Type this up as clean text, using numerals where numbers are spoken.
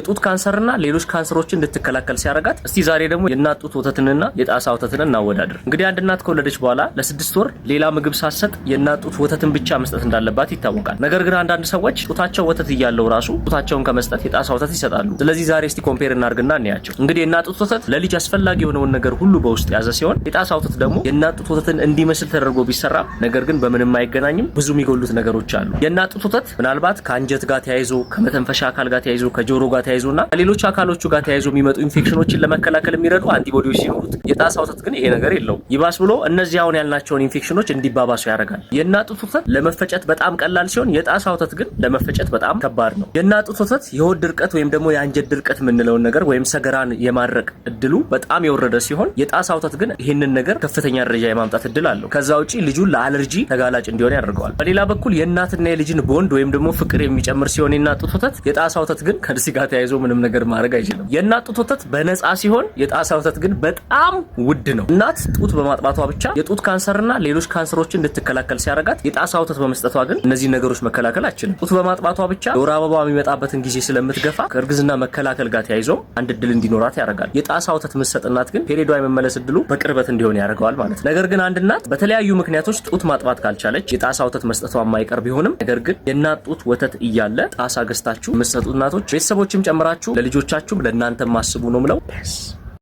የጡት ካንሰርና ሌሎች ካንሰሮችን እንድትከላከል ሲያረጋት እስቲ ዛሬ ደግሞ የእናት ጡት ወተትንና የጣሳ ወተትን እናወዳድር። እንግዲህ አንድ እናት ከወለደች በኋላ ለ6 ወር ሌላ ምግብ ሳትሰጥ የእናት ጡት ወተትን ብቻ መስጠት እንዳለባት ይታወቃል። ነገር ግን አንዳንድ ሰዎች ጡታቸው ወተት እያለው ራሱ ጡታቸውን ከመስጠት የጣሳ ወተት ይሰጣሉ። ስለዚህ ዛሬ እስቲ ኮምፔር እናርግና እንያቸው። እንግዲህ የእናት ጡት ወተት ለልጅ አስፈላጊ የሆነውን ነገር ሁሉ በውስጥ ያዘ ሲሆን የጣሳ ወተት ደግሞ የእናት ጡት ወተትን እንዲመስል ተደርጎ ቢሰራ ነገር ግን በምንም አይገናኝም። ብዙ የሚጎሉት ነገሮች አሉ። የእናት ጡት ወተት ምናልባት ከአንጀት ጋር ተያይዞ ከመተንፈሻ አካል ጋር ተያይዞ ከጆሮ ጋር ተያይዞና ከሌሎች አካሎቹ ጋር ተያይዞ የሚመጡ ኢንፌክሽኖችን ለመከላከል የሚረዱ አንቲቦዲዎች ሲኖሩት የጣሳ ወተት ግን ይሄ ነገር የለውም። ይባስ ብሎ እነዚህ አሁን ያልናቸውን ኢንፌክሽኖች እንዲባባሱ ያደርጋል። የእናት ጡት ወተት ለመፈጨት በጣም ቀላል ሲሆን የጣሳ ወተት ግን ለመፈጨት በጣም ከባድ ነው። የእናት ጡት ወተት የሆድ ድርቀት ወይም ደግሞ የአንጀት ድርቀት የምንለውን ነገር ወይም ሰገራን የማድረቅ እድሉ በጣም የወረደ ሲሆን የጣሳ ወተት ግን ይህንን ነገር ከፍተኛ ደረጃ የማምጣት እድል አለው። ከዛ ውጪ ልጁን ለአለርጂ ተጋላጭ እንዲሆን ያደርገዋል። በሌላ በኩል የእናትና የልጅን ቦንድ ወይም ደግሞ ፍቅር የሚጨምር ሲሆን የእናት ጡት ወተት የጣሳ ወተት ግን ከዚህ ጋር ተያይዞ ምንም ነገር ማድረግ አይችልም። የእናት ጡት ወተት በነፃ ሲሆን የጣሳ ወተት ግን በጣም ውድ ነው። እናት ጡት በማጥባቷ ብቻ የጡት ካንሰርና ሌሎች ካንሰሮችን እንድትከላከል ሲያረጋት የጣሳ ወተት በመስጠቷ ግን እነዚህ ነገሮች መከላከል አትችልም። ጡት በማጥባቷ ብቻ የወር አበባ የሚመጣበትን ጊዜ ስለምትገፋ ከእርግዝና መከላከል ጋር ተያይዞ አንድ እድል እንዲኖራት ያደርጋል። የጣሳ ወተት የምትሰጥ እናት ግን ፔሪዷ የመመለስ እድሉ በቅርበት እንዲሆን ያደርገዋል ማለት ነው። ነገር ግን አንድ እናት በተለያዩ ምክንያቶች ጡት ማጥባት ካልቻለች የጣሳ ወተት መስጠቷ የማይቀር ቢሆንም ነገር ግን የእናት ጡት ወተት እያለ ጣሳ ገዝታችሁ የምትሰጡ እናቶች ቤተሰቦችም ጨምራችሁ ለልጆቻችሁም ለእናንተም ማስቡ ነው ምለው።